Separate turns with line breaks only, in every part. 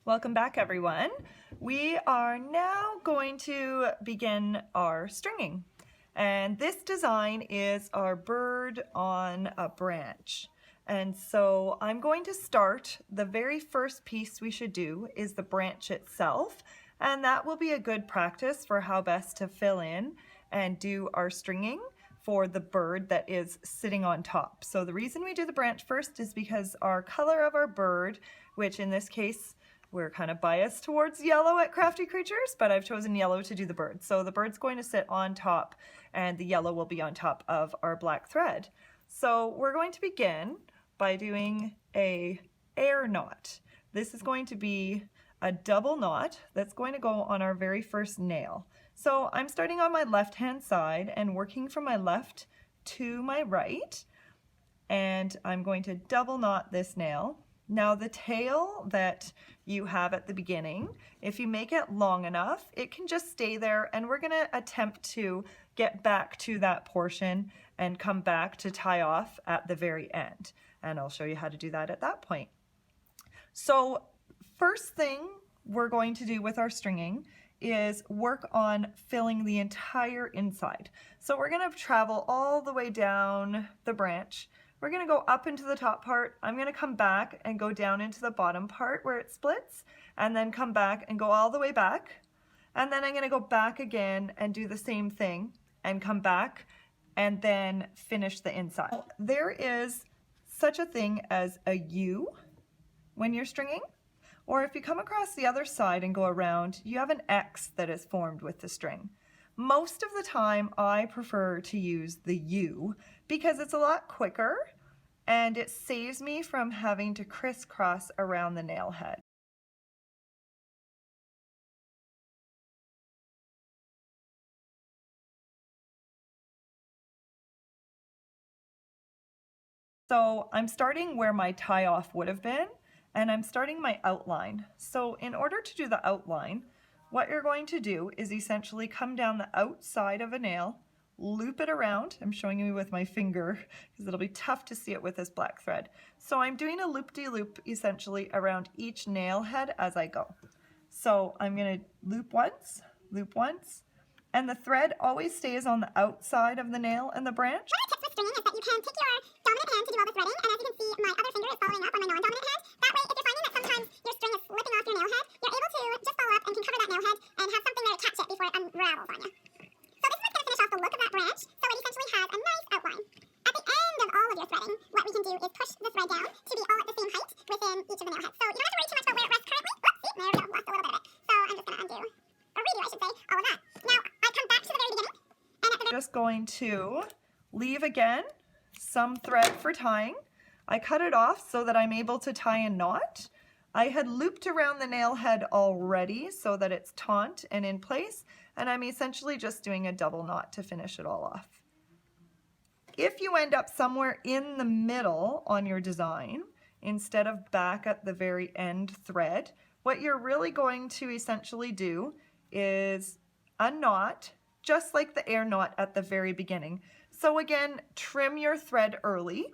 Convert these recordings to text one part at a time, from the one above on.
Welcome back, everyone. We are now going to begin our stringing. And this design is our bird on a branch. And so I'm going to start, the very first piece we should do is the branch itself. And that will be a good practice for how best to fill in and do our stringing for the bird that is sitting on top. So the reason we do the branch first is because our color of our bird, which in this case we're kind of biased towards yellow at Crafty Creatures, but I've chosen yellow to do the bird. So the bird's going to sit on top and the yellow will be on top of our black thread. So we're going to begin by doing a air knot. This is going to be a double knot that's going to go on our very first nail. So I'm starting on my left hand side and working from my left to my right, and I'm going to double knot this nail. Now the tail that you have at the beginning, if you make it long enough, it can just stay there, and we're going to attempt to get back to that portion and come back to tie off at the very end. And I'll show you how to do that at that point. So first thing we're going to do with our stringing is work on filling the entire inside. So we're going to travel all the way down the branch. We're going to go up into the top part. I'm going to come back and go down into the bottom part where it splits, and then come back and go all the way back. And then I'm going to go back again and do the same thing and come back and then finish the inside. There is such a thing as a U when you're stringing, or if you come across the other side and go around, you have an X that is formed with the string. Most of the time I prefer to use the U because it's a lot quicker and it saves me from having to crisscross around the nail head. So I'm starting where my tie off would have been, and I'm starting my outline. So in order to do the outline, what you're going to do is essentially come down the outside of a nail, loop it around. I'm showing you with my finger because it'll be tough to see it with this black thread. So I'm doing a loop-de-loop essentially around each nail head as I go. So I'm going to loop once, and the thread always stays on the outside of the nail and the branch.
One of the tips with stringing is that you can take your dominant hand to do all the threading, and as you can see, my other finger is following up on my non-dominant hand. That way, if you're finding that sometimes your string is slipping off your nail head, you're able to just follow up and can cover that nail head and have something there to catch it before it unravels on you. So this is what's going to finish off the look of that branch, so it essentially has a nice outline. At the end of all of your threading, what we can do is push the thread down to be all at the same height within each of the nail heads. So you don't have to worry too much about where it rests currently. Whoops, see, there we go, lost a little bit of it. So I'm just going to undo, or redo I should say, all of that. Now, I come back to the very beginning, and at the
Just going to leave again some thread for tying. I cut it off so that I'm able to tie a knot. I had looped around the nail head already so that it's taut and in place, and I'm essentially just doing a double knot to finish it all off. If you end up somewhere in the middle on your design, instead of back at the very end thread, what you're really going to essentially do is a knot, just like the air knot at the very beginning. So again, trim your thread early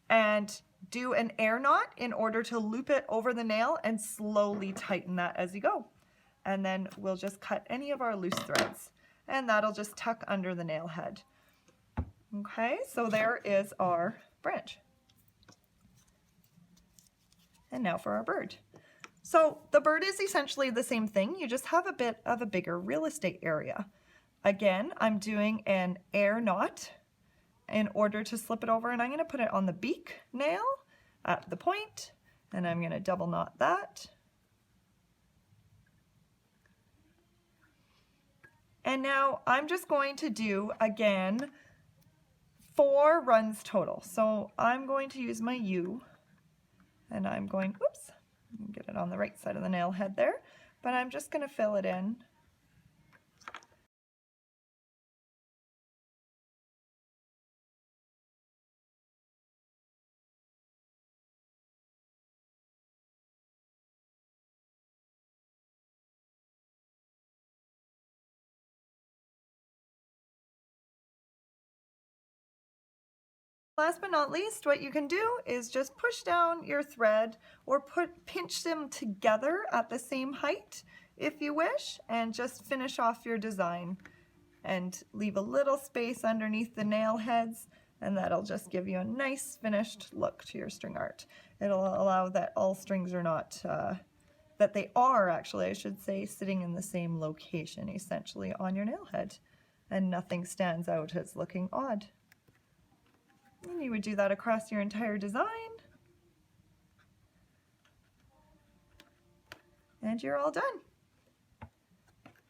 and do an air knot in order to loop it over the nail and slowly tighten that as you go. And then we'll just cut any of our loose threads, and that'll just tuck under the nail head. Okay, so there is our branch. And now for our bird. So the bird is essentially the same thing, you just have a bit of a bigger real estate area. Again, I'm doing an air knot in order to slip it over, and I'm going to put it on the beak nail at the point, and I'm going to double knot that. And now I'm just going to do, again, 4 runs total. So I'm going to use my U, and I'm going, oops, get it on the right side of the nail head there, but I'm just going to fill it in. Last but not least, what you can do is just push down your thread or pinch them together at the same height if you wish, and just finish off your design and leave a little space underneath the nail heads, and that'll just give you a nice finished look to your string art. It'll allow that all strings are not, that they are actually, I should say, sitting in the same location essentially on your nail head, and nothing stands out as looking odd. And you would do that across your entire design. And you're all done.